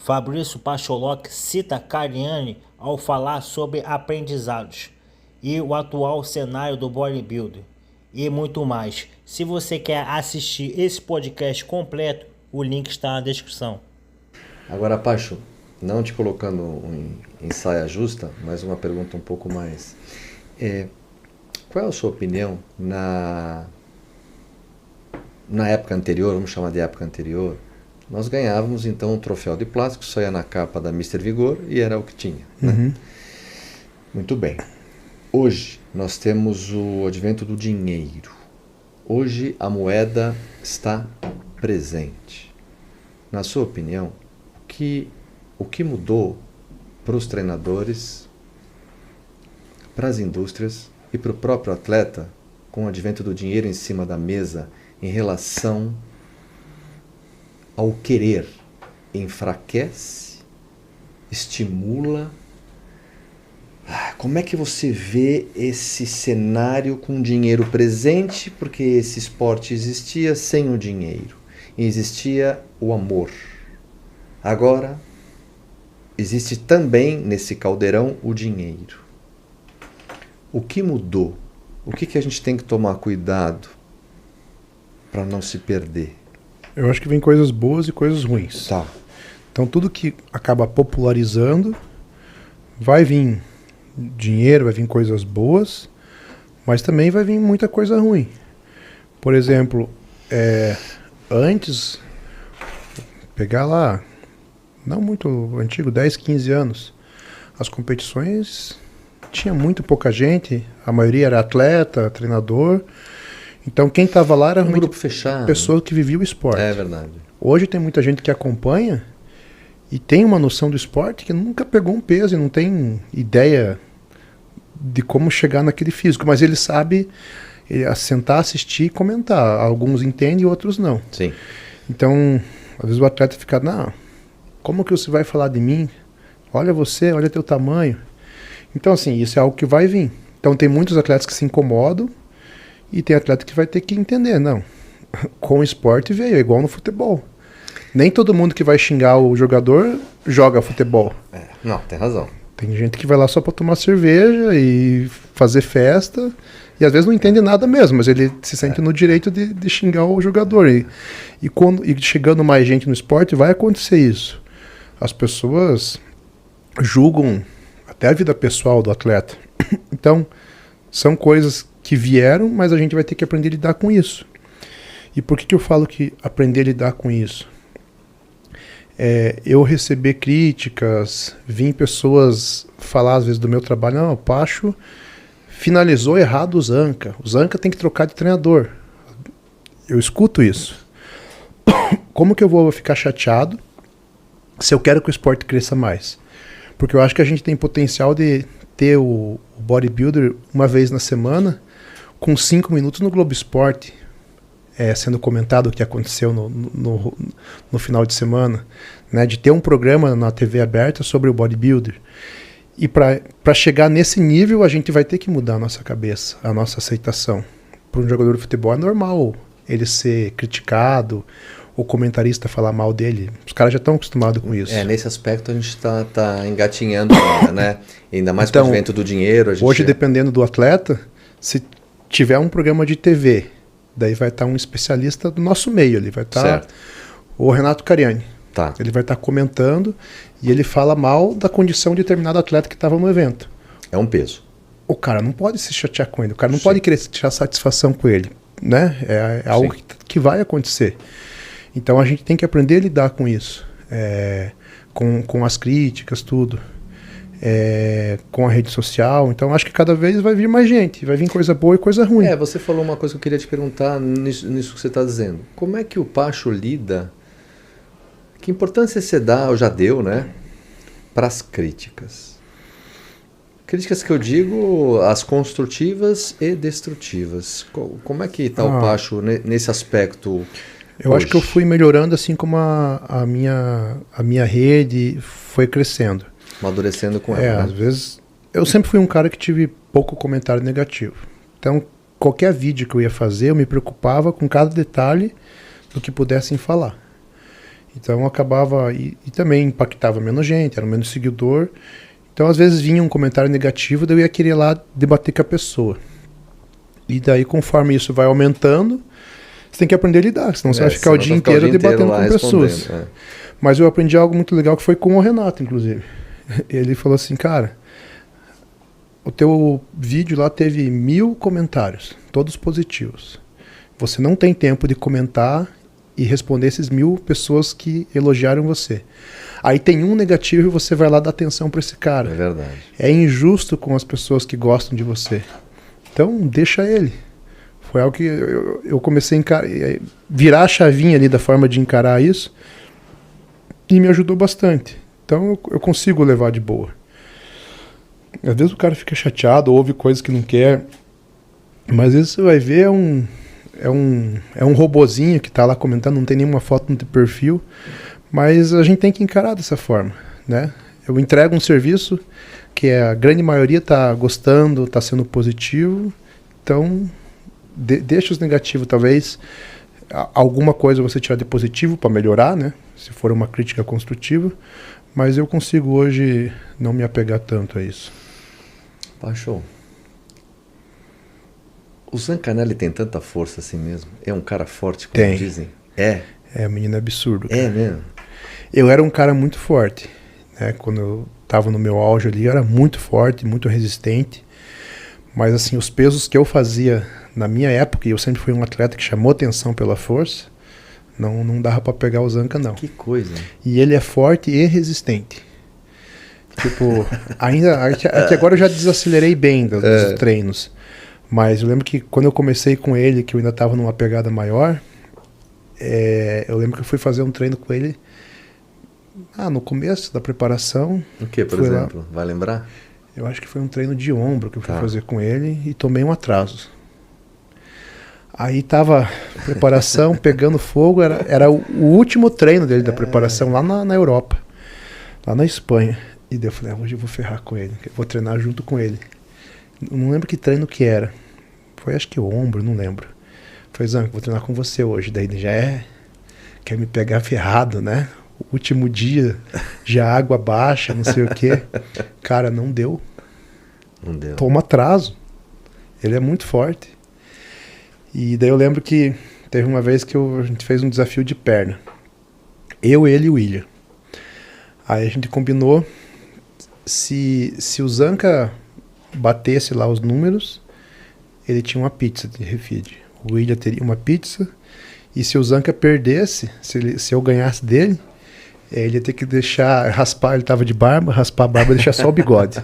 Fabrício Pacholoc cita Cariani ao falar sobre aprendizados e o atual cenário do bodybuilder e muito mais. Se você quer assistir esse podcast completo, o link está na descrição. Agora, Pacho, não te colocando em saia justa, mas uma pergunta um pouco mais. Qual é a sua opinião na época anterior, vamos chamar de época anterior, nós ganhávamos então um troféu de plástico, saía na capa da Mister Vigor e era o que tinha. Né? Muito bem. Hoje nós temos o advento do dinheiro. Hoje a moeda está presente. Na sua opinião, o que mudou para os treinadores, para as indústrias e para o próprio atleta com o advento do dinheiro em cima da mesa em relação ao querer? Enfraquece? Estimula? Como é que você vê esse cenário com dinheiro presente? Porque esse esporte existia sem o dinheiro. E existia o amor. Agora, existe também nesse caldeirão o dinheiro. O que mudou? O que a gente tem que tomar cuidado para não se perder? Eu acho que vem coisas boas e coisas ruins. Tá. Então tudo que acaba popularizando, vai vir dinheiro, vai vir coisas boas, mas também vai vir muita coisa ruim. Por exemplo, antes, pegar lá, não muito antigo, 10, 15 anos, as competições tinha muito pouca gente, a maioria era atleta, treinador, então quem estava lá era um grupo fechado, pessoa que vivia o esporte. É verdade. Hoje tem muita gente que acompanha e tem uma noção do esporte que nunca pegou um peso e não tem ideia de como chegar naquele físico, mas ele sabe sentar, assistir e comentar. Alguns entendem e outros não. Sim. Então, às vezes o atleta fica, não, como que você vai falar de mim? Olha você, olha teu tamanho. Então, assim, isso é algo que vai vir. Então, tem muitos atletas que se incomodam e tem atleta que vai ter que entender, não, com o esporte veio, é igual no futebol. Nem todo mundo que vai xingar o jogador joga futebol. Não, tem razão. Tem gente que vai lá só para tomar cerveja e fazer festa e às vezes não entende nada mesmo, mas ele se sente no direito de xingar o jogador. E chegando mais gente no esporte, vai acontecer isso. As pessoas julgam até a vida pessoal do atleta. Então, são coisas que vieram, mas a gente vai ter que aprender a lidar com isso. E por que eu falo que aprender a lidar com isso? Eu receber críticas, vim pessoas falar às vezes do meu trabalho, não, o Pacho finalizou errado o Zanca tem que trocar de treinador. Eu escuto isso. Como que eu vou ficar chateado se eu quero que o esporte cresça mais? Porque eu acho que a gente tem potencial de ter o bodybuilder uma vez na semana, com 5 minutos no Globo Esporte, sendo comentado o que aconteceu no final de semana, né, de ter um programa na TV aberta sobre o bodybuilder. E para chegar nesse nível, a gente vai ter que mudar a nossa cabeça, a nossa aceitação. Para um jogador de futebol é normal ele ser criticado, o comentarista falar mal dele. Os caras já estão acostumados com isso. Nesse aspecto a gente tá engatinhando ainda, né? Ainda mais com o advento do dinheiro. Hoje, dependendo do atleta, se tiver um programa de TV, daí vai estar um especialista do nosso meio, ele vai estar o Renato Cariani. Tá. Ele vai estar comentando e ele fala mal da condição de determinado atleta que estava no evento. É um peso. O cara não pode se chatear com ele, o cara não pode querer tirar satisfação com ele, né? É algo que vai acontecer. Então a gente tem que aprender a lidar com isso, com as críticas, tudo, com a rede social. Então acho que cada vez vai vir mais gente, vai vir coisa boa e coisa ruim. Você falou uma coisa que eu queria te perguntar nisso que você está dizendo. Como é que o Pacho lida, que importância você dá, ou já deu, né, para as críticas? Críticas que eu digo, as construtivas e destrutivas. Como é que está o Pacho nesse aspecto? Eu acho que eu fui melhorando assim como a minha rede foi crescendo. Amadurecendo com ela, né? Às vezes, eu sempre fui um cara que tive pouco comentário negativo. Então, qualquer vídeo que eu ia fazer, eu me preocupava com cada detalhe do que pudessem falar. Então acabava, e também impactava menos gente, era menos seguidor. Então às vezes vinha um comentário negativo, daí eu ia querer lá debater com a pessoa. E daí conforme isso vai aumentando, você tem que aprender a lidar, senão você vai ficar o dia inteiro debatendo com pessoas. Mas eu aprendi algo muito legal que foi com o Renato, inclusive. Ele falou assim, cara, o teu vídeo lá teve 1000 comentários, todos positivos. Você não tem tempo de comentar e responder esses 1000 pessoas que elogiaram você. Aí tem um negativo e você vai lá dar atenção para esse cara. É verdade. É injusto com as pessoas que gostam de você. Então, deixa ele. Foi algo que eu comecei a virar a chavinha ali da forma de encarar isso e me ajudou bastante. Então, eu consigo levar de boa. Às vezes o cara fica chateado, ouve coisas que não quer, mas às vezes você vai ver é um robozinho que está lá comentando, não tem nenhuma foto no teu perfil, mas a gente tem que encarar dessa forma, né? Eu entrego um serviço que a grande maioria está gostando, está sendo positivo, então deixa os negativos, talvez alguma coisa você tirar de positivo para melhorar, né? Se for uma crítica construtiva, mas eu consigo hoje não me apegar tanto a isso. Paixão. O Zancanelli tem tanta força assim mesmo? É um cara forte, como dizem? É, menino, é absurdo. Cara. É mesmo? Eu era um cara muito forte, né? Quando eu estava no meu auge ali, eu era muito forte, muito resistente. Mas assim, os pesos que eu fazia na minha época, e eu sempre fui um atleta que chamou atenção pela força, não dava para pegar o Zanca, não. Que coisa. E ele é forte e resistente. Tipo, até agora eu já desacelerei bem dos treinos. Mas eu lembro que quando eu comecei com ele, que eu ainda estava numa pegada maior, eu lembro que eu fui fazer um treino com ele no começo da preparação. O que, por exemplo? Vai lembrar? Eu acho que foi um treino de ombro que eu fui fazer com ele e tomei um atraso. Aí tava preparação, pegando fogo, era o último treino dele da preparação lá na Europa, lá na Espanha. E daí eu falei, hoje eu vou ferrar com ele, vou treinar junto com ele. Não lembro que treino que era. Foi acho que o ombro, não lembro. Falei, Zanca, vou treinar com você hoje. Daí já quer me pegar ferrado, né? O último dia, já água baixa, não sei o quê. Cara, não deu. Não deu. Toma atraso. Ele é muito forte. E daí eu lembro que teve uma vez que a gente fez um desafio de perna. Eu, ele e o William. Aí a gente combinou, se o Zanca batesse lá os números, ele tinha uma pizza de refeed. O William teria uma pizza. E se o Zanca perdesse, se eu ganhasse dele, ele ia ter que raspar, ele tava de barba, raspar a barba e deixar só o bigode.